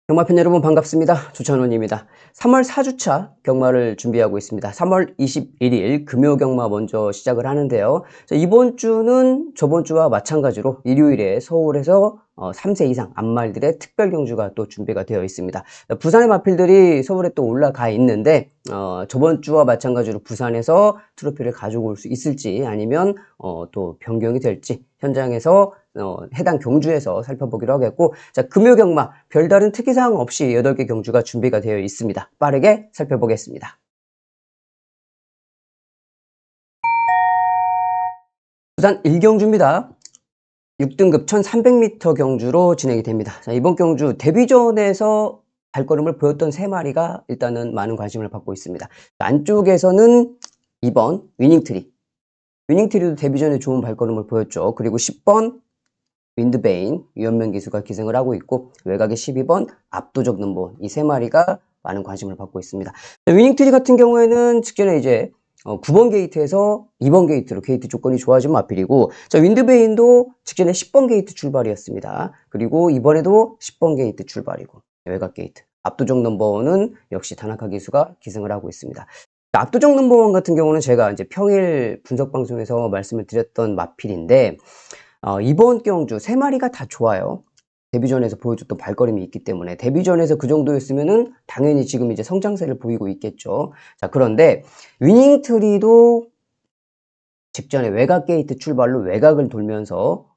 경마팬 여러분 반갑습니다. 조찬원입니다. 3월 4주차 경마를 준비하고 있습니다. 3월 21일 금요경마 먼저 시작을 하는데요. 이번 주는 저번 주와 마찬가지로 일요일에 서울에서 3세 이상 암말들의 특별 경주가 또 준비가 되어 있습니다. 부산의 마필들이 서울에 또 올라가 있는데 저번 주와 마찬가지로 부산에서 트로피를 가지고 올 수 있을지 아니면 또 변경이 될지 현장에서 해당 경주에서 살펴보기로 하겠고, 자, 금요경마 별다른 특이사항 없이 8개 경주가 준비가 되어 있습니다. 빠르게 살펴보겠습니다. 부산 1경주입니다. 6등급 1300m 경주로 진행이 됩니다. 자, 이번 경주 데뷔전에서 발걸음을 보였던 3마리가 일단은 많은 관심을 받고 있습니다. 안쪽에서는 2번 위닝트리. 위닝트리도 데뷔전에 좋은 발걸음을 보였죠. 그리고 10번 윈드베인, 유현명 기수가 기승을 하고 있고, 외곽의 12번 압도적 넘버원, 이 3마리가 많은 관심을 받고 있습니다. 위닝트리 같은 경우에는 직전에 이제 9번 게이트에서 2번 게이트로 게이트 조건이 좋아진 마필이고, 자, 윈드베인도 직전에 10번 게이트 출발이었습니다. 그리고 이번에도 10번 게이트 출발이고, 외곽 게이트. 압도적 넘버원은 역시 다나카 기수가 기승을 하고 있습니다. 압도적 넘버원 같은 경우는 제가 이제 평일 분석 방송에서 말씀을 드렸던 마필인데, 이번 경주 3마리가 다 좋아요. 데뷔전에서 보여줬던 발걸음이 있기 때문에 데뷔전에서 그 정도였으면은 당연히 지금 이제 성장세를 보이고 있겠죠. 자, 그런데 위닝트리도 직전에 외곽 게이트 출발로 외곽을 돌면서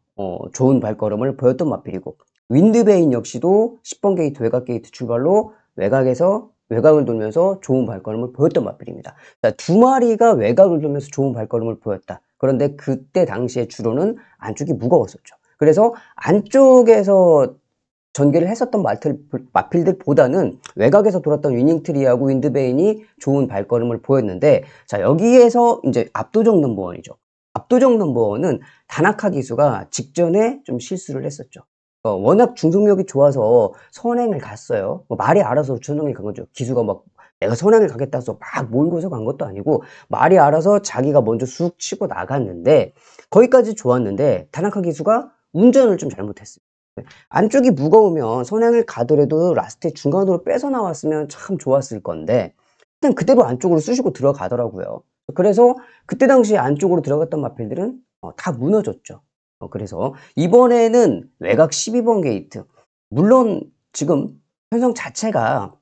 좋은 발걸음을 보였던 마필이고, 윈드베인 역시도 10번 게이트 외곽 게이트 출발로 외곽에서 외곽을 돌면서 좋은 발걸음을 보였던 마필입니다. 자, 2마리가 외곽을 돌면서 좋은 발걸음을 보였다. 그런데 그때 당시에 주로는 안쪽이 무거웠었죠. 그래서 안쪽에서 전개를 했었던 마필들보다는 외곽에서 돌았던 위닝트리하고 윈드베인이 좋은 발걸음을 보였는데, 자, 여기에서 이제 압도적 넘버원이죠. 압도적 넘버원은 다나카 기수가 직전에 좀 실수를 했었죠. 워낙 중속력이 좋아서 선행을 갔어요. 말이 알아서 선행을 간 거죠. 기수가 막 내가 선행을 가겠다 해서 막 몰고서 간 것도 아니고, 말이 알아서 자기가 먼저 쑥 치고 나갔는데, 거기까지 좋았는데 다나카 기수가 운전을 좀 잘못했어요. 안쪽이 무거우면 선행을 가더라도 라스트에 중간으로 뺏어 나왔으면 참 좋았을 건데, 일단 그대로 안쪽으로 쑤시고 들어가더라고요. 그래서 그때 당시에 안쪽으로 들어갔던 마필들은 다 무너졌죠. 그래서 이번에는 외곽 12번 게이트, 물론 지금 편성 자체가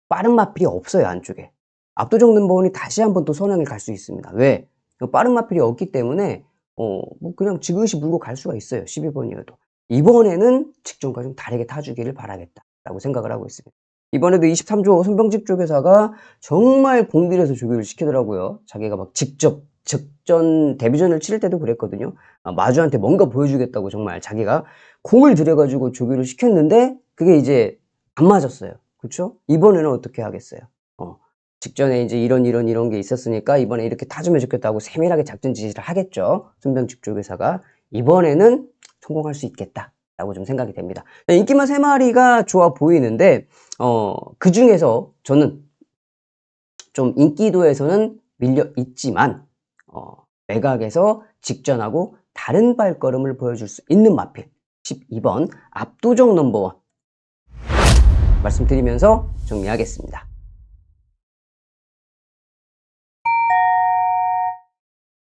빠른 마필이 없어요. 안쪽에 압도적 넘버원이 다시 한번 또 선행을 갈 수 있습니다. 왜? 빠른 마필이 없기 때문에 뭐 그냥 지그시 물고 갈 수가 있어요. 12번이어도 이번에는 직전과 좀 다르게 타주기를 바라겠다라고 생각을 하고 있습니다. 이번에도 23조 손병집 조교사가 정말 공들여서 조교를 시키더라고요. 자기가 막 직접 직전 데뷔전을 치를 때도 그랬거든요. 마주한테 뭔가 보여주겠다고 정말 자기가 공을 들여가지고 조교를 시켰는데 그게 이제 안 맞았어요. 그렇죠? 이번에는 어떻게 하겠어요? 직전에 이제 이런 게 있었으니까 이번에 이렇게 타주면 좋겠다고 세밀하게 작전 지시를 하겠죠. 손병집 조교사가. 이번에는 성공할 수 있겠다라고 좀 생각이 됩니다. 인기마 3마리가 좋아 보이는데 그 중에서 저는 좀 인기도에서는 밀려 있지만 외곽에서 직전하고 다른 발걸음을 보여줄 수 있는 마필 12번 압도적 넘버원 말씀드리면서 정리하겠습니다.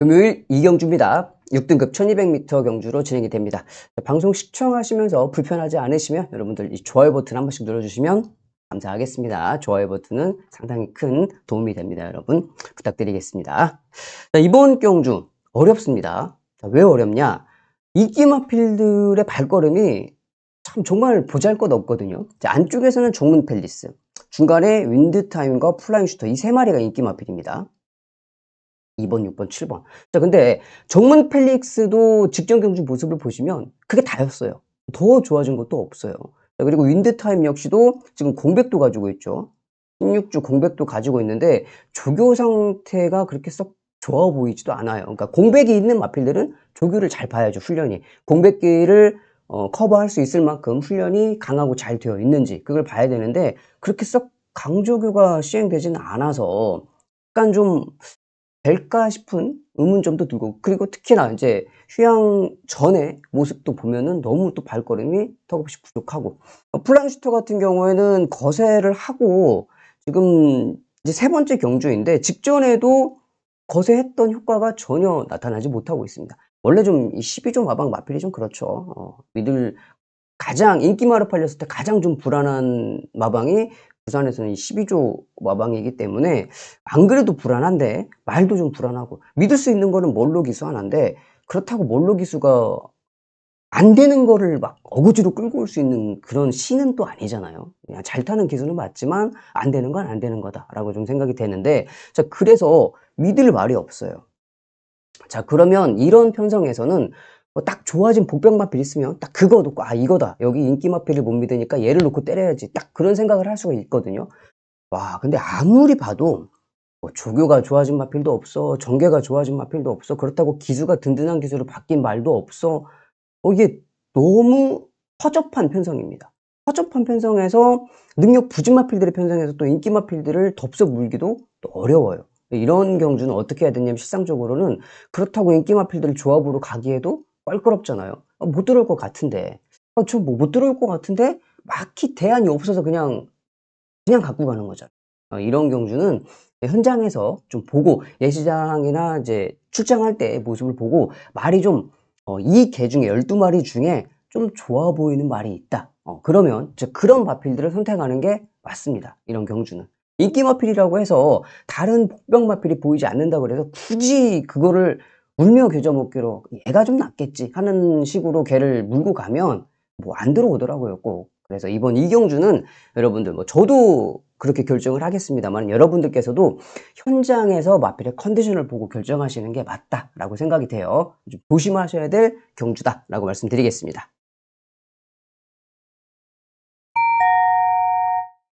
금요일 2경주입니다. 6등급 1200m 경주로 진행이 됩니다. 방송 시청하시면서 불편하지 않으시면 여러분들 이 좋아요 버튼 한 번씩 눌러주시면 감사하겠습니다. 좋아요 버튼은 상당히 큰 도움이 됩니다. 여러분 부탁드리겠습니다. 자, 이번 경주 어렵습니다. 자, 왜 어렵냐? 인기마필들의 발걸음이 참 정말 보잘것없거든요. 자, 안쪽에서는 종문 팰리스, 중간에 윈드타임과 플라잉 슈터 이 3마리가 인기마필입니다. 2번, 6번, 7번. 자, 근데 정문 펠릭스도 직전 경주 모습을 보시면 그게 다였어요. 더 좋아진 것도 없어요. 자, 그리고 윈드타임 역시도 지금 공백도 가지고 있죠. 16주 공백도 가지고 있는데 조교 상태가 그렇게 썩 좋아 보이지도 않아요. 그러니까 공백이 있는 마필들은 조교를 잘 봐야죠. 훈련이. 공백기를 커버할 수 있을 만큼 훈련이 강하고 잘 되어 있는지 그걸 봐야 되는데 그렇게 썩 강조교가 시행되지는 않아서 약간 좀 될까 싶은 의문점도 들고, 그리고 특히나 이제 휴양 전의 모습도 보면은 너무 또 발걸음이 턱없이 부족하고, 플랑슈터 같은 경우에는 거세를 하고 지금 이제 세 번째 경주인데 직전에도 거세했던 효과가 전혀 나타나지 못하고 있습니다. 원래 좀 이 12조 마방 마필이 좀 그렇죠. 미들 가장 인기마로 팔렸을 때 가장 좀 불안한 마방이 부산에서는 이 12조 마방이기 때문에 안 그래도 불안한데 말도 좀 불안하고, 믿을 수 있는 거는 몰로 기수 하나인데 그렇다고 몰로 기수가 안 되는 거를 막 어거지로 끌고 올 수 있는 그런 신은 또 아니잖아요. 그냥 잘 타는 기수는 맞지만 안 되는 건 안 되는 거다라고 좀 생각이 되는데, 자 그래서 믿을 말이 없어요. 자 그러면 이런 편성에서는 딱 좋아진 복병 마필 있으면 딱 그거 놓고 '아 이거다. 여기 인기 마필을 못 믿으니까 얘를 놓고 때려야지.' 딱 그런 생각을 할 수가 있거든요. 와 근데 아무리 봐도 조교가 좋아진 마필도 없어. 정계가 좋아진 마필도 없어. 그렇다고 기수가 든든한 기수로 바뀐 말도 없어. 이게 너무 허접한 편성입니다. 허접한 편성에서 능력 부진 마필들의 편성에서 또 인기 마필들을 덥석 물기도 또 어려워요. 이런 경주는 어떻게 해야 되냐면 실상적으로는 그렇다고 인기 마필들을 조합으로 가기에도 껄끄럽잖아요. 못 들어올 것 같은데. 저 뭐 못 들어올 것 같은데 막히 대안이 없어서 그냥 갖고 가는 거잖아요. 이런 경주는 현장에서 좀 보고 예시장이나 이제 출장할 때 모습을 보고 말이 좀 이 개 중에 12마리 중에 좀 좋아 보이는 말이 있다. 그러면 이제 그런 마필들을 선택하는 게 맞습니다. 이런 경주는. 인기 마필이라고 해서 다른 복병 마필이 보이지 않는다고 그래서 굳이 그거를 울며 겨자 먹기로 '얘가 좀 낫겠지.' 하는 식으로 걔를 물고 가면 뭐 안 들어오더라고요 꼭. 그래서 이번 이 경주는 여러분들 저도 그렇게 결정을 하겠습니다만 여러분들께서도 현장에서 마필의 컨디션을 보고 결정하시는 게 맞다라고 생각이 돼요. 좀 조심하셔야 될 경주다라고 말씀드리겠습니다.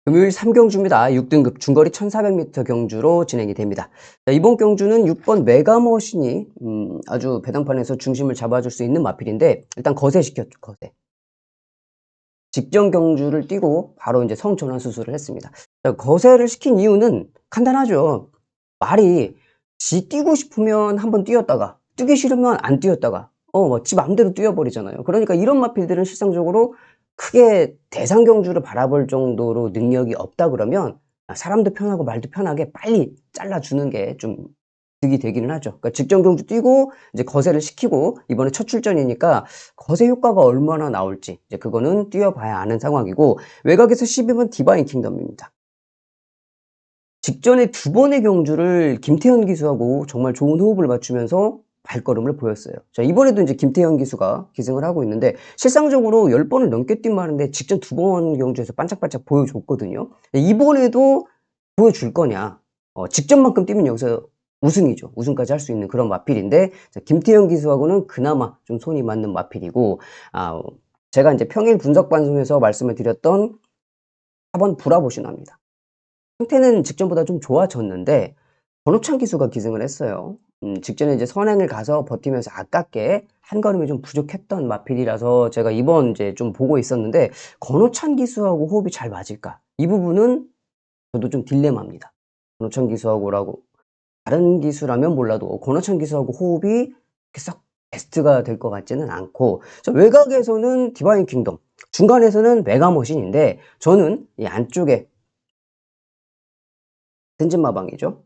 금요일 3경주입니다. 6등급 중거리 1400m 경주로 진행이 됩니다. 자, 이번 경주는 6번 메가머신이 아주 배당판에서 중심을 잡아줄 수 있는 마필인데 일단 거세시켰죠. 거세. 직전 경주를 뛰고 바로 이제 성전환 수술을 했습니다. 자, 거세를 시킨 이유는 간단하죠. 말이 지 뛰고 싶으면 한번 뛰었다가 뛰기 싫으면 안 뛰었다가 지 맘대로 뛰어버리잖아요. 그러니까 이런 마필들은 실상적으로 크게 대상 경주를 바라볼 정도로 능력이 없다 그러면 사람도 편하고 말도 편하게 빨리 잘라주는 게 좀 득이 되기는 하죠. 그러니까 직전 경주 뛰고 이제 거세를 시키고 이번에 첫 출전이니까 거세 효과가 얼마나 나올지 이제 그거는 뛰어봐야 아는 상황이고, 외곽에서 12번 디바인 킹덤입니다. 직전에 두 번의 경주를 김태현 기수하고 정말 좋은 호흡을 맞추면서 발걸음을 보였어요. 자, 이번에도 이제 김태현 기수가 기승을 하고 있는데 실상적으로 10번을 넘게 뛴 말인데 직전 두 번 경주에서 반짝반짝 보여줬거든요. 이번에도 보여줄 거냐? 직전만큼 뛰면 여기서 우승이죠. 우승까지 할 수 있는 그런 마필인데, 자, 김태현 기수하고는 그나마 좀 손이 맞는 마필이고, 제가 이제 평일 분석 방송에서 말씀을 드렸던 4번 브라보시나입니다. 상태는 직전보다 좀 좋아졌는데 권호찬 기수가 기승을 했어요. 직전에 이제 선행을 가서 버티면서 아깝게 한 걸음이 좀 부족했던 마필이라서 제가 이번 이제 좀 보고 있었는데 권호찬 기수하고 호흡이 잘 맞을까? 이 부분은 저도 좀 딜레마입니다. 권호찬 기수하고라고 다른 기수라면 몰라도 권호찬 기수하고 호흡이 이렇게 썩 베스트가 될 것 같지는 않고, 자, 외곽에서는 디바인 킹덤, 중간에서는 메가머신인데 저는 이 안쪽에 같은 집 마방이죠.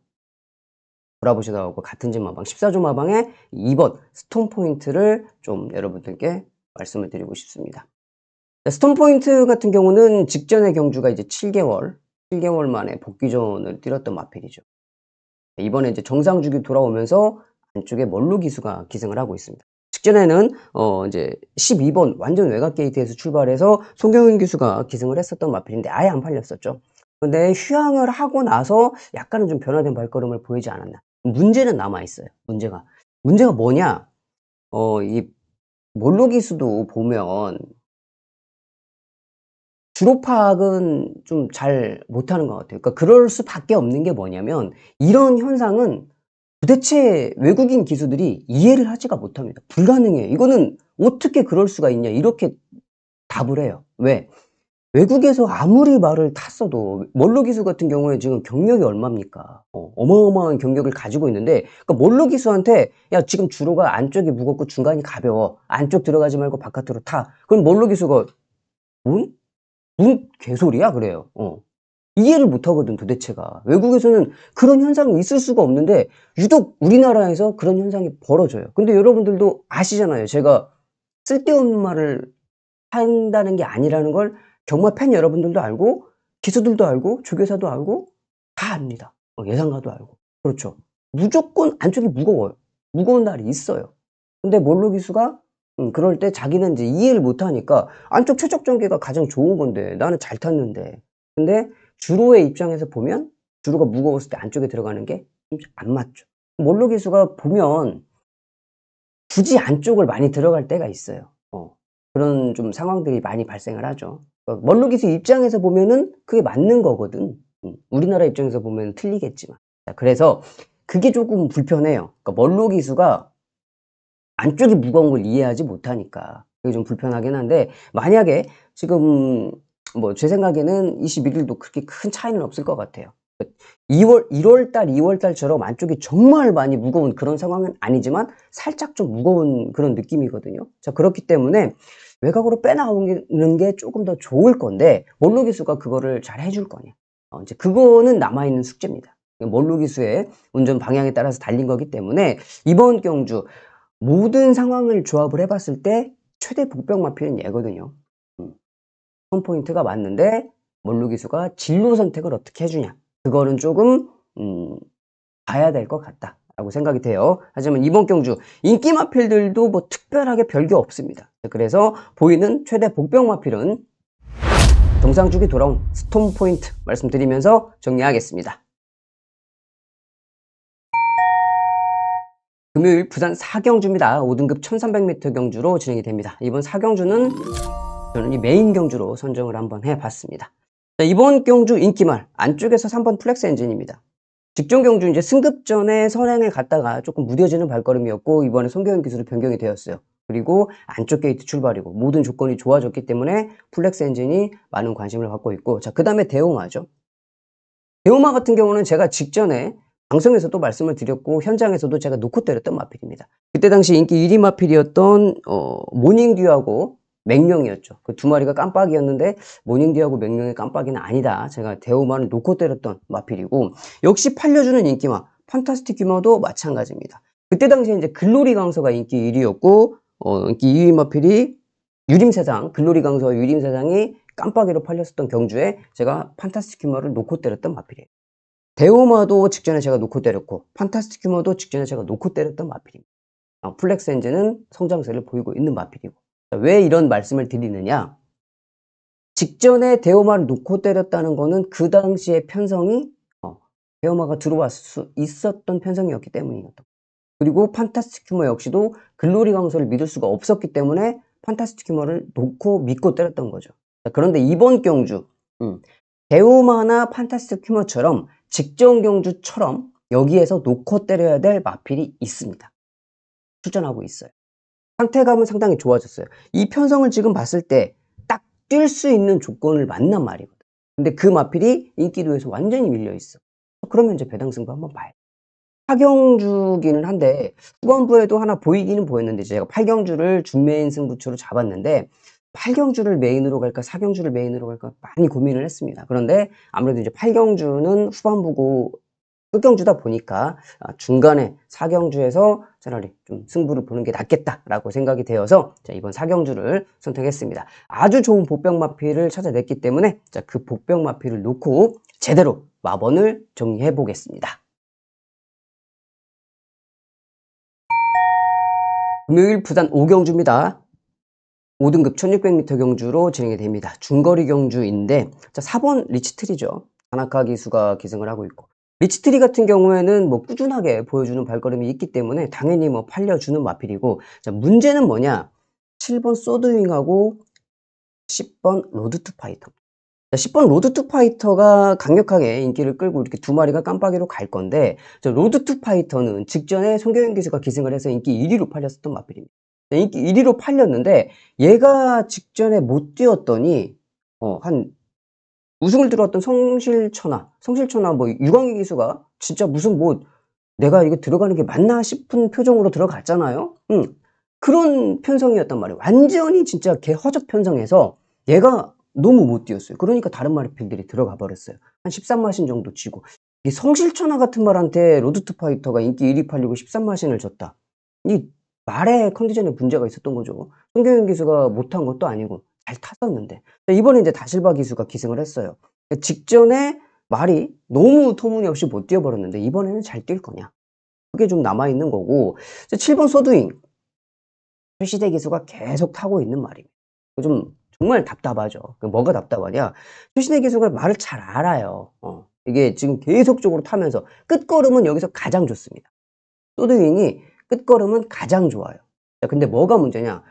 브라보시다하고 같은 집 마방 14조 마방의 2번 스톤 포인트를 좀 여러분들께 말씀을 드리고 싶습니다. 스톤 포인트 같은 경우는 직전의 경주가 이제 7개월 만에 복귀전을 뛰었던 마필이죠. 이번에 이제 정상 주기 돌아오면서 안쪽에 멀루 기수가 기승을 하고 있습니다. 직전에는 이제 12번 완전 외곽 게이트에서 출발해서 송경윤 기수가 기승을 했었던 마필인데 아예 안 팔렸었죠. 근데 휴양을 하고 나서 약간은 좀 변화된 발걸음을 보이지 않았나. 문제는 남아 있어요. 문제가 뭐냐? 이 몰로 기수도 보면 주로 파악은 좀 잘 못하는 것 같아요. 그러니까 그럴 수밖에 없는 게 뭐냐면 이런 현상은 도대체 외국인 기수들이 이해를 하지가 못합니다. 불가능해요. 이거는 어떻게 그럴 수가 있냐 이렇게 답을 해요. 왜? 외국에서 아무리 말을 탔어도 몰로 기수 같은 경우에 지금 경력이 얼마입니까? 어마어마한 경력을 가지고 있는데 그러니까 몰로 기수한테 "야 지금 주로가 안쪽이 무겁고 중간이 가벼워. 안쪽 들어가지 말고 바깥으로 타." 그럼 몰로 기수가 "뭔? 뭔 개소리야?" 그래요. 이해를 못 하거든 도대체가. 외국에서는 그런 현상이 있을 수가 없는데 유독 우리나라에서 그런 현상이 벌어져요. 근데 여러분들도 아시잖아요. 제가 쓸데없는 말을 한다는 게 아니라는 걸 경마 팬 여러분들도 알고 기수들도 알고 조교사도 알고 다 압니다. 예상가도 알고. 그렇죠. 무조건 안쪽이 무거워요. 무거운 날이 있어요. 근데 몰로 기수가 그럴 때 자기는 인제 이해를 못 하니까 안쪽 최적 전개가 가장 좋은 건데 나는 잘 탔는데. 근데 주로의 입장에서 보면 주로가 무거웠을 때 안쪽에 들어가는 게 좀 안 맞죠. 몰로 기수가 보면 굳이 안쪽을 많이 들어갈 때가 있어요. 그런 좀 상황들이 많이 발생을 하죠. 멀로 기수 입장에서 보면은 그게 맞는 거거든. 우리나라 입장에서 보면 틀리겠지만. 자 그래서 그게 조금 불편해요. 그러니까 멀로 기수가 안쪽이 무거운 걸 이해하지 못하니까 그게 좀 불편하긴 한데 만약에 지금 뭐 제 생각에는 21 일도 그렇게 큰 차이는 없을 것 같아요. 1월 달, 2월 달처럼 안쪽이 정말 많이 무거운 그런 상황은 아니지만 살짝 좀 무거운 그런 느낌이거든요. 자 그렇기 때문에 외곽으로 빼나오는 게 쪼금 더 좋을 건데 몰로 기수가 그거를 잘 해줄 거냐. 인제 그거는 남아 있는 숙제입니다. 몰로 기수의 운전 방향에 따라서 달린 거기 때문에 이번 경주 모든 상황을 조합을 해 봤을 때 최대 복병 마필은 얘거든요. 음. 홈 포인트가 맞는데 몰로 기수가 진로 선택을 어떻게 해 주냐. 그거는 쪼금 음 봐야 될 것 같다라고 생각이 돼요. 하지만 이번 경주 인기 마필들도 뭐 특별하게 별게 없습니다. 그래서 보이는 최대 복병 마필은 정상주기 돌아온 스톰 포인트 말씀드리면서 정리하겠습니다. 금요일 부산 4경주입니다. 5등급 1300m 경주로 진행이 됩니다. 이번 4경주는 저는 이 메인 경주로 선정을 한번 해 봤습니다. 자, 이번 경주 인기말 안쪽에서 3번 플렉스 엔진입니다. 직전 경주 이제 승급 전에 선행을 갔다가 조금 무뎌지는 발걸음이었고 이번에 송교현 기수로 변경이 되었어요. 그리고 안쪽 게이트 출발이고 모든 조건이 좋아졌기 때문에 플렉스 엔진이 많은 관심을 받고 있고 자 그다음에 대호마죠. 대호마 같은 경우는 제가 직전에 방송에서도 말씀을 드렸고 현장에서도 제가 놓고 때렸던 마필입니다. 그때 당시 인기 1위 마필이었던 모닝듀하고 맹령이었죠. 그 두 마리가 깜빡이었는데 모닝듀하고 맹령의 깜빡이는 아니다. 제가 대호마를 놓고 때렸던 마필이고 역시 팔려주는 인기마 판타스틱 규모도 마찬가지입니다. 그때 당시에 이제 글로리 강서가 인기 1위였고 인기 2위 마필이 유림세상 글로리 강서와 유림세상이 깜빡이로 팔렸었던 경주에 제가 판타스틱 규모를 놓고 때렸던 마필이에요. 대호마도 직전에 제가 놓고 때렸고 판타스틱 규모도 직전에 제가 놓고 때렸던 마필입니다. 플렉스 엔진은 성장세를 보이고 있는 마필이고 왜 이런 말씀을 드리느냐 직전에 대호마를 놓고 때렸다는 거는 그 당시의 편성이 대호마가 들어왔을 수 있었던 편성이었기 때문이었던 그리고 판타스틱 휴머 역시도 글로리 강서를 믿을 수가 없었기 때문에 판타스틱 휴머를 놓고 믿고 때렸던 거죠. 그런데 이번 경주 대호마나 판타스틱 휴머처럼 직전 경주처럼 여기에서 놓고 때려야 될 마필이 있습니다. 출전하고 있어요. 상태감은 상당히 좋아졌어요. 이 편성을 지금 봤을 때 딱 뛸 수 있는 조건을 만난 말이거든. 근데 그 마필이 인기도에서 완전히 밀려 있어. 그러면 이제 배당승부 한번 봐야 돼. 4경주기는 한데 후반부에도 하나 보이기는 보였는데 제가 8경주를 준메인 승부처로 잡았는데 8경주를 메인으로 갈까 4경주를 메인으로 갈까 많이 고민을 했습니다. 그런데 아무래도 이제 8경주는 후반부고 끝경주다 보니까 중간에 4경주에서 차라리 좀 승부를 보는 게 낫겠다라고 생각이 되어서 자 이번 4경주를 선택했습니다. 아주 좋은 복병 마필을 찾아냈기 때문에 자 그 복병 마필을 놓고 제대로 마번을 정리해 보겠습니다. 금요일 부산 5경주입니다. 5등급 1600m 경주로 진행이 됩니다. 중거리 경주인데 자 4번 리치트리죠. 다나카 기수가 기승을 하고 있고 리치트리 같은 경우에는 뭐 꾸준하게 보여주는 발걸음이 있기 때문에 당연히 뭐 팔려주는 마필이고 자 문제는 뭐냐 7번 소드윙하고 10번 로드 투 파이터 자 10번 로드 투 파이터가 강력하게 인기를 끌고 이렇게 두 마리가 깜빡이로 갈 건데 저 로드 투 파이터는 직전에 송교현 기수가 기승을 해서 인기 1위로 팔렸었던 마필입니다. 인기 1위로 팔렸는데 얘가 직전에 못 뛰었더니 한 우승을 들어왔던 성실천하 뭐 유광희 기수가 진짜 무슨 뭐 '내가 이거 들어가는 게 맞나?' 싶은 표정으로 들어갔잖아요. 그런 편성이었단 말이에요. 완전히 진짜 걔 허접 편성해서 얘가 너무 못 뛰었어요. 그러니까 다른 마리필들이 들어가 버렸어요. 한 13마신 정도 지고. 이 성실천하 같은 말한테 로드 투 파이터가 인기 1위 팔리고 13마신을 졌다. 이 말의 컨디션에 문제가 있었던 거죠. 송경현 기수가 못한 것도 아니고 잘 탔었는데. 이번에 이제 다실바 기수가 기승을 했어요. 직전에 말이 너무 터무니없이 못 뛰어 버렸는데 이번에는 잘 뛸 거냐. 그게 좀 남아 있는 거고. 7번 소드윙. 최시대 기수가 계속 타고 있는 말입니다. 좀 정말 답답하죠. 뭐가 답답하냐? 최시대 기수가 말을 잘 알아요. 이게 지금 계속적으로 타면서 끝걸음은 여기서 가장 좋습니다. 소드윙이 끝걸음은 가장 좋아요. 자, 근데 뭐가 문제냐?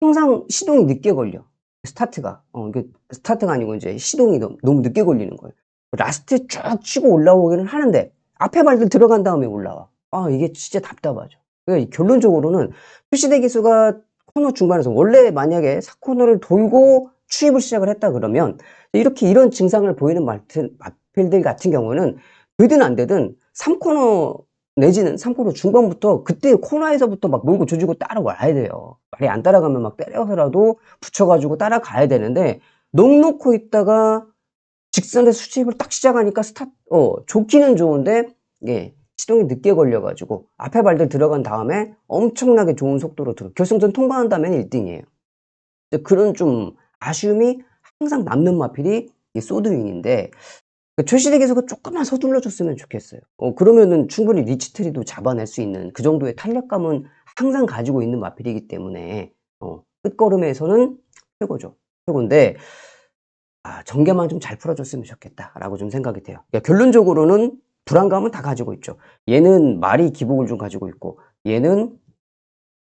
항상 시동이 늦게 걸려. 스타트가. 이게 스타트가 아니고 이제 시동이 너무 늦게 걸리는 거예요. 라스트에 쭉 치고 올라오기는 하는데 앞에 발들 들어간 다음에 올라와. 이게 진짜 답답하죠. 그러니까 결론적으로는 최시대 기수가 코너 중반에서 원래 만약에 4코너를 돌고 추입을 시작을 했다 그러면 이렇게 이런 증상을 보이는 마필들 같은 경우는 되든 안 되든 3코너 내지는 3코너 중반부터 그때 코너에서부터 막 몰고 조지고 따라와야 돼요. 말이 안 따라가면 막 때려서라도 붙여가지고 따라가야 되는데 넋 놓고 있다가 직선에서 수집을 딱 시작하니까 좋기는 좋은데 예, 시동이 늦게 걸려가지고 앞에 발들 들어간 다음에 엄청나게 좋은 속도로 결승전 통과한 다음에는 1등이에요. 그런 좀 아쉬움이 항상 남는 마필이 이 소드윙인데 최시대 기수가 조금만 서둘러 줬으면 좋겠어요. 그러면은 충분히 리치트리도 잡아낼 수 있는 그 정도의 탄력감은 항상 가지고 있는 마필이기 때문에 끝걸음에서는 최고죠. 최고인데 전개만 좀 잘 풀어줬으면 좋겠다라고 좀 생각이 돼요. 그러니까 결론적으로는 불안감은 다 가지고 있죠. 얘는 말이 기복을 좀 가지고 있고 얘는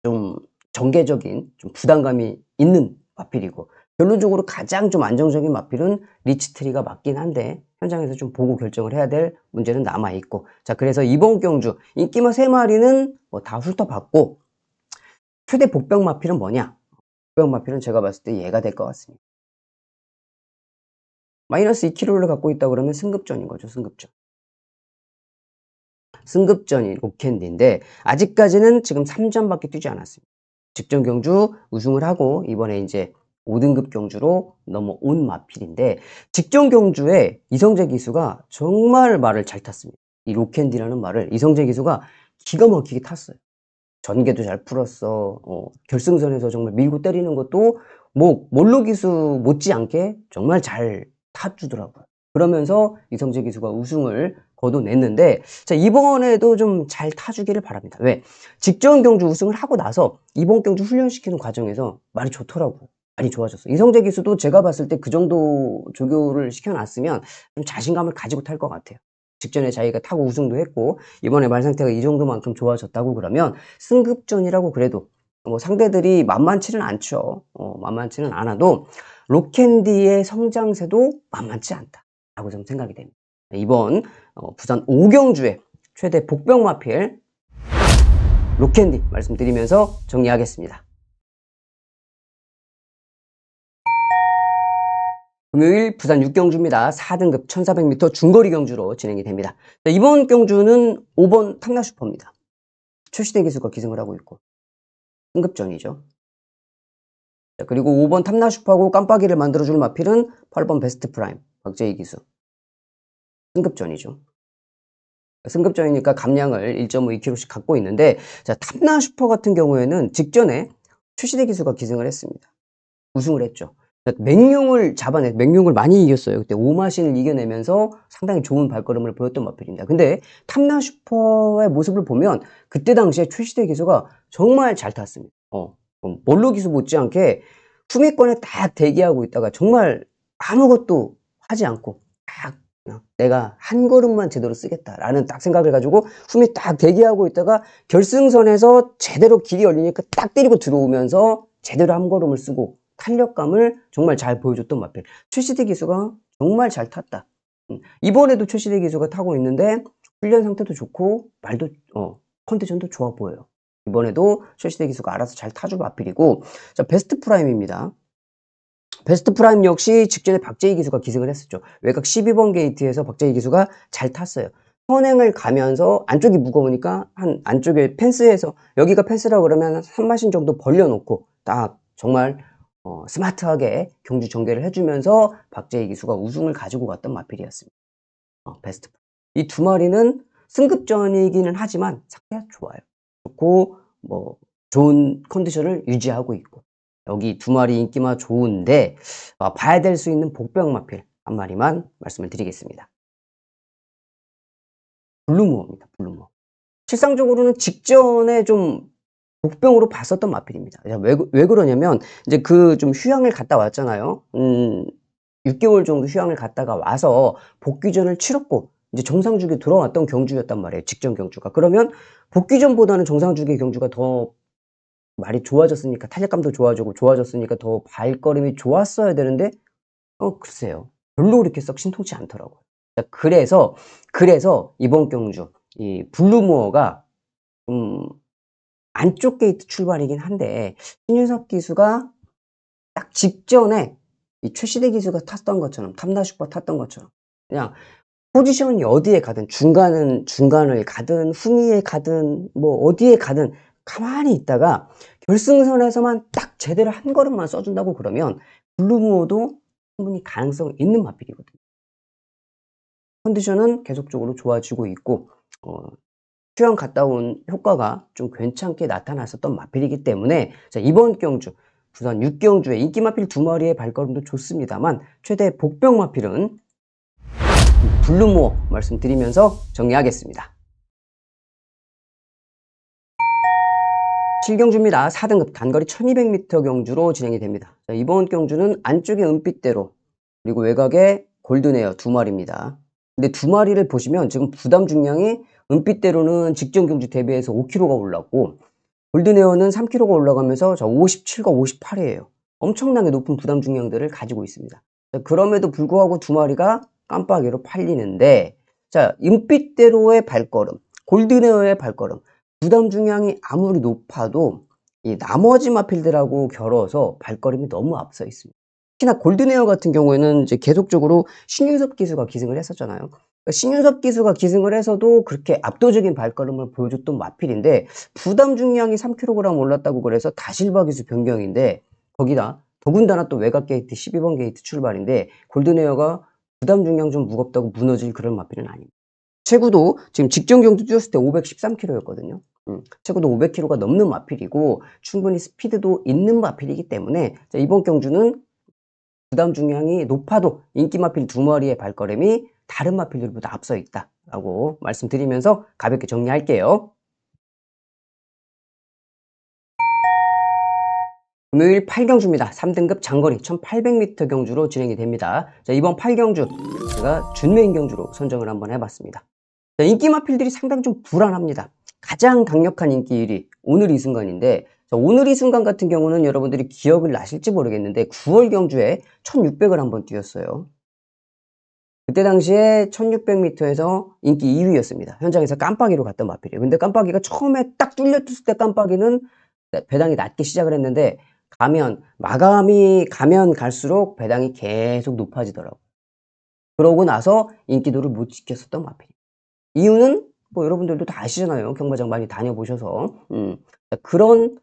좀 전개적인 좀 부담감이 있는 마필이고 결론적으로 가장 좀 안정적인 마필은 리치트리가 맞긴 한데 현장에서 좀 보고 결정을 해야 될 문제는 남아있고 자 그래서 이번 경주 인기마 3마리는 뭐 다 훑어봤고 최대 복병 마필은 뭐냐? 복병 마필은 제가 봤을 때 얘가 될 것 같습니다. 마이너스 2kg를 갖고 있다 그러면 승급전인 거죠. 승급전이 로캔디인데 아직까지는 지금 3전밖에 뛰지 않았습니다. 직전 경주 우승을 하고 이번에 이제 5등급 경주로 넘어온 마필인데 직전 경주에 이성재 기수가 정말 말을 잘 탔습니다. 이 로캔디라는 말을 이성재 기수가 기가 막히게 탔어요. 전개도 잘 풀었어. 결승선에서 정말 밀고 때리는 것도 뭐 몰로 기수 못지않게 정말 잘 타주더라고요. 그러면서 이성재 기수가 우승을 거둬냈는데 자 이번에도 좀 잘 타주기를 바랍니다. 왜? 직전 경주 우승을 하고 나서 이번 경주 훈련시키는 과정에서 말이 좋더라고요. 많이 좋아졌어요. 이성재 기수도 제가 봤을 때 그 정도 조교를 시켜놨으면 좀 자신감을 가지고 탈 것 같아요. 직전에 자기가 타고 우승도 했고 이번에 말 상태가 이 정도만큼 좋아졌다고 그러면 승급전이라고 그래도 뭐 상대들이 만만치는 않죠. 만만치는 않아도 로캔디의 성장세도 만만치 않다라고 좀 생각이 됩니다. 이번 부산 5경주의 최대 복병 마필 로캔디 말씀드리면서 정리하겠습니다. 금요일 부산 6경주입니다. 4등급 1400m 중거리 경주로 진행이 됩니다. 이번 경주는 5번 탐나슈퍼입니다. 최시대 기수가 기승을 하고 있고 승급전이죠. 그리고 5번 탐나슈퍼하고 깜빡이를 만들어줄 마필은 8번 베스트 프라임 박재희 기수 승급전이죠. 승급전이니까 감량을 1.52kg씩 갖고 있는데 자 탐나슈퍼 같은 경우에는 직전에 최시대 기수가 기승을 했습니다. 우승을 했죠. 맹룡을 많이 이겼어요. 그때 오마신을 이겨내면서 상당히 좋은 발걸음을 보였던 마필입니다. 근데 탐나슈퍼의 모습을 보면 그때 당시에 최시대 기수가 정말 잘 탔습니다. 몰로 기수 못지않게 후미권에 딱 대기하고 있다가 정말 아무것도 하지 않고 딱 내가 한 걸음만 제대로 쓰겠다라는 딱 생각을 가지고 후미 딱 대기하고 있다가 결승선에서 제대로 길이 열리니까 딱 때리고 들어오면서 제대로 한 걸음을 쓰고 탄력감을 정말 잘 보여줬던 마필. 최시대 기수가 정말 잘 탔다. 이번에도 최시대 기수가 타고 있는데 훈련 상태도 좋고 말도 컨디션도 좋아 보여요. 이번에도 최시대 기수가 알아서 잘 타줄 마필이고 자 베스트 프라임입니다. 베스트 프라임 역시 직전에 박재희 기수가 기승을 했었죠. 외곽 12번 게이트에서 박재희 기수가 잘 탔어요. 선행을 가면서 안쪽이 무거우니까 한 안쪽에 펜스에서 여기가 펜스라고 그러면 3마신 정도 벌려놓고 딱 정말 스마트하게 경주 전개를 해주면서 박재희 기수가 우승을 가지고 갔던 마필이었습니다. 베스트. 이 두 마리는 승급전이기는 하지만 상태가 좋아요. 좋고 뭐 좋은 컨디션을 유지하고 있고 여기 두 마리 인기가 좋은데 봐야 될 수 있는 복병 마필 한 마리만 말씀을 드리겠습니다. 블루무어입니다. 블루무어. 실상적으로는 직전에 좀 복병으로 봤었던 마필입니다. 왜 그러냐면 이제 그 좀 휴양을 갔다 왔잖아요. 6개월 정도 휴양을 갔다가 와서 복귀전을 치렀고 이제 정상주기에 돌아왔던 경주였단 말이에요. 직전 경주가. 그러면 복귀전보다는 정상주기 경주가 더 말이 좋아졌으니까 탄력감도 좋아졌으니까 더 발걸음이 좋았어야 되는데 글쎄요. 별로 그렇게 썩 신통치 않더라고요. 그래서 이번 경주 이 블루무어가 안쪽 게이트 출발이긴 한데 신윤섭 기수가 딱 직전에 이 최시대 기수가 탔던 것처럼 탐나슈퍼 탔던 것처럼 그냥 포지션이 어디에 가든 중간을 가든 후미에 가든 뭐 어디에 가든 가만히 있다가 결승선에서만 딱 제대로 한 걸음만 써준다고 그러면 블루무어도 충분히 가능성 있는 마필이거든요. 컨디션은 계속적으로 좋아지고 있고 휴양 갔다 온 효과가 좀 괜찮게 나타났었던 마필이기 때문에 자, 이번 경주 부산 6경주에 인기 마필 두 마리의 발걸음도 좋습니다만 최대 복병 마필은 블루무어 말씀드리면서 정리하겠습니다. 7경주입니다. 4등급 단거리 1200m 경주로 진행이 됩니다. 자, 이번 경주는 안쪽에 은빛대로 그리고 외곽에 골든에어 두 마리입니다. 근데 두 마리를 보시면 지금 부담 중량이 은빛대로는 직전 경주 대비해서 5kg가 올랐고 골든에어는 3kg가 올라가면서 57과 58이에요. 엄청나게 높은 부담 중량들을 가지고 있습니다. 자, 그럼에도 불구하고 두 마리가 깜빡이로 팔리는데 자, 은빛대로의 발걸음, 골든에어의 발걸음 부담 중량이 아무리 높아도 이 나머지 마필들하고 겨뤄서 발걸음이 너무 앞서 있습니다. 특히나 골든에어 같은 경우에는 이제 계속적으로 신윤섭 기수가 기승을 했었잖아요. 그러니까 신윤섭 기수가 기승을 해서도 그렇게 압도적인 발걸음을 보여줬던 마필인데 부담 중량이 3kg 올랐다고 그래서 다실바 기수 변경인데 거기다 더군다나 또 외곽 게이트 12번 게이트 출발인데 골든에어가 부담 중량 좀 무겁다고 무너질 그런 마필은 아닙니다. 최고도 지금 직전 경주 뛰었을 때 513kg였거든요. 최고도 500kg가 넘는 마필이고 충분히 스피드도 있는 마필이기 때문에 자, 이번 경주는 부담 중량이 높아도 인기 마필 두 마리의 발걸음이 다른 마필들보다 앞서 있다라고 말씀드리면서 가볍게 정리할게요. 금요일 8경주입니다. 3등급 장거리 1800m 경주로 진행이 됩니다. 자, 이번 8경주 제가 준메인 경주로 선정을 한번 해봤습니다. 자, 인기 마필들이 상당히 좀 불안합니다. 가장 강력한 인기 1위 오늘 이 순간인데 자, 오늘 이 순간 같은 경우는 여러분들이 기억을 나실지 모르겠는데 9월 경주에 1600을 한번 뛰었어요. 그때 당시에 1600m에서 인기 2위였습니다. 현장에서 깜빡이로 갔던 마필이에요. 근데 깜빡이가 처음에 딱 뚫렸을 때 깜빡이는 배당이 낮게 시작을 했는데 마감이 가면 갈수록 배당이 계속 높아지더라고요. 그러고 나서 인기도를 못 지켰었던 마필이에요. 이유는 뭐 여러분들도 다 아시잖아요. 경마장 많이 다녀보셔서. 그런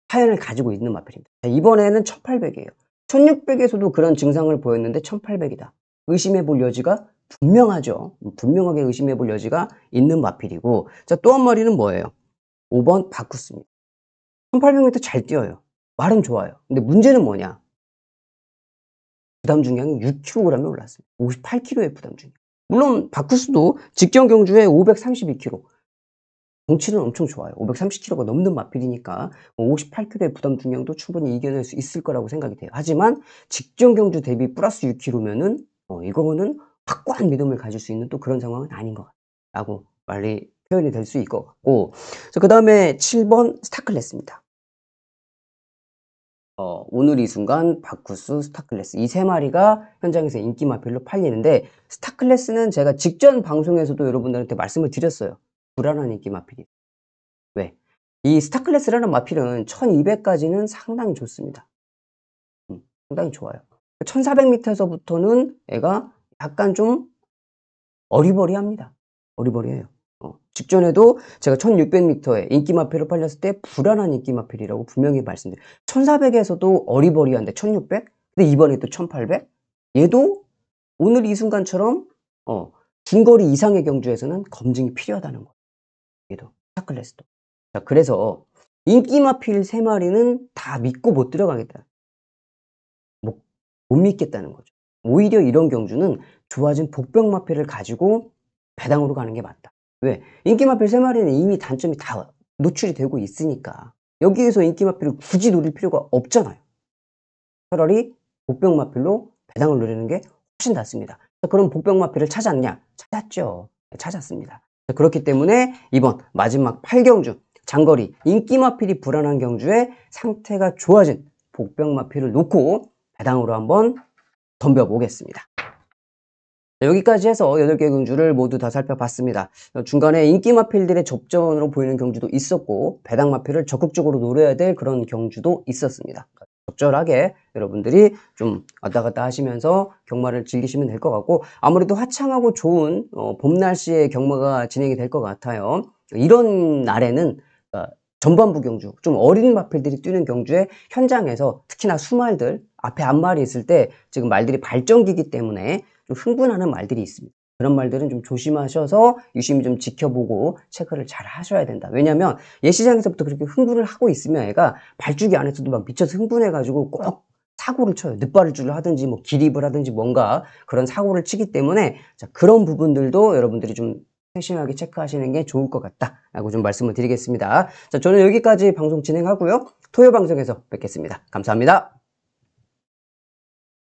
사연을 가지고 있는 마필입니다. 이번에는 1800이에요. 1600에서도 그런 증상을 보였는데 1800이다. 의심해 볼 여지가 분명하죠. 분명하게 의심해 볼 여지가 있는 마필이고 자, 또 한 마리는 뭐예요? 5번 바쿠스입니다. 1800m 잘 뛰어요. 말은 좋아요. 근데 문제는 뭐냐? 부담 중량이 6kg이 올랐습니다. 58kg의 부담 중량. 물론 바쿠스도 직전 경주에 532kg. 덩치는 엄청 좋아요. 530kg가 넘는 마필이니까 58kg의 부담 중량도 충분히 이겨낼 수 있을 거라고 생각이 돼요. 하지만 직전 경주 대비 플러스 6kg면은 이거는 확고한 믿음을 가질 수 있는 또 그런 상황은 아닌 것 같다고 빨리 표현이 될 수 있을 것 같고 그 다음에 7번 스타클래스입니다. 오늘 이 순간 바쿠스 스타클래스 이 세 마리가 현장에서 인기 마필로 팔리는데 스타클래스는 제가 직전 방송에서도 여러분들한테 말씀을 드렸어요. 불안한 인기 마필이. 왜? 이 스타클래스라는 마필은 1200까지는 상당히 좋습니다. 상당히 좋아요. 1400m에서부터는 애가 약간 좀 어리버리합니다. 어리버리해요. 직전에도 제가 1600m에 인기마필을 팔렸을 때 불안한 인기마필이라고 분명히 말씀드려요. 1400에서도 어리버리한데 1600? 근데 이번에 또 1800? 얘도 오늘 이 순간처럼 중거리 이상의 경주에서는 검증이 필요하다는 거예요. 얘도 스타클래스도. 자, 그래서 인기마필 3마리는 다 믿고 못 들어가겠다. 못 믿겠다는 거죠. 오히려 이런 경주는 좋아진 복병마필을 가지고 배당으로 가는 게 맞다. 왜? 인기마필 3마리는 이미 단점이 다 노출이 되고 있으니까 여기에서 인기마필을 굳이 노릴 필요가 없잖아요. 차라리 복병마필로 배당을 노리는 게 훨씬 낫습니다. 그럼 복병마필을 찾았냐? 찾았죠. 찾았습니다. 그렇기 때문에 이번 마지막 8경주 장거리 인기마필이 불안한 경주에 상태가 좋아진 복병마필을 놓고 배당으로 한번 덤벼보겠습니다. 여기까지 해서 8개 경주를 모두 다 살펴봤습니다. 중간에 인기마필들의 접전으로 보이는 경주도 있었고 배당마필을 적극적으로 노려야 될 그런 경주도 있었습니다. 적절하게 여러분들이 좀 왔다 갔다 하시면서 경마를 즐기시면 될 것 같고, 아무래도 화창하고 좋은 봄 날씨에 경마가 진행이 될 것 같아요. 이런 날에는 전반부 경주, 좀 어린 마필들이 뛰는 경주에 현장에서 특히나 수말들 앞에 앞말이 있을 때 지금 말들이 발정기이기 때문에 좀 흥분하는 말들이 있습니다. 그런 말들은 좀 조심하셔서 유심히 좀 지켜보고 체크를 잘 하셔야 된다. 왜냐면 예시장에서부터 그렇게 흥분을 하고 있으면 애가 발주기 안에서도 막 미쳐서 흥분해가지고 꼭 사고를 쳐요. 늦발줄을 하든지 뭐 기립을 하든지 뭔가 그런 사고를 치기 때문에, 자, 그런 부분들도 여러분들이 좀 세심하게 체크하시는 게 좋을 것 같다라고 좀 말씀을 드리겠습니다. 자, 저는 여기까지 방송 진행하고요. 토요 방송에서 뵙겠습니다. 감사합니다.